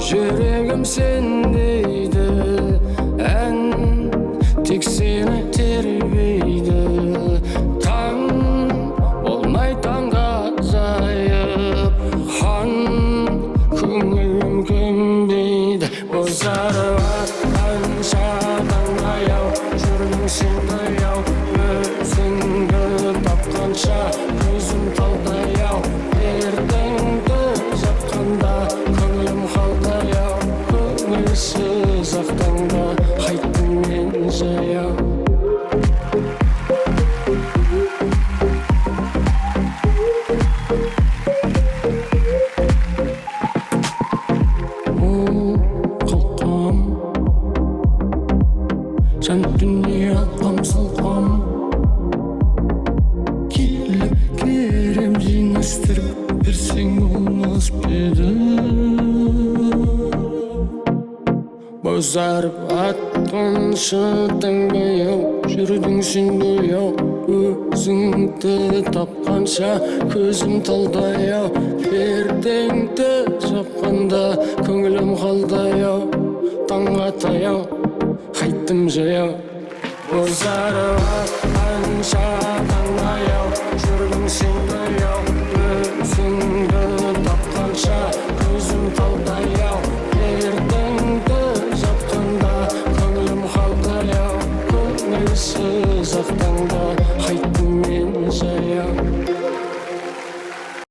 Жүрегім сен дейді, ән тек сені тербейді. Таң болмай таңға зайып, хан көңілім көнбейді. Бозарып атқан шағың аяу, жүрдің сен аяу, өзіңді тапқанша көзім талдаяу. Ертеңді жатқанда көңілім қалтаяу, көңілсіз ақтаңда қайттым мен жаяу. Қалқам жан дүние алқам-салқам, келіп керем жинастырып берсең болмас па еді? Бозарып атқан шатаң баяу, жүрдің сен баяу, өзіңді тапқанша көзім талдаяу. Ертеңді жапқанда көңілім қалдаяу, таңға таяу қайттым жаяу. Бозарып атқан шатаң аяу, жүрдің сен баяу,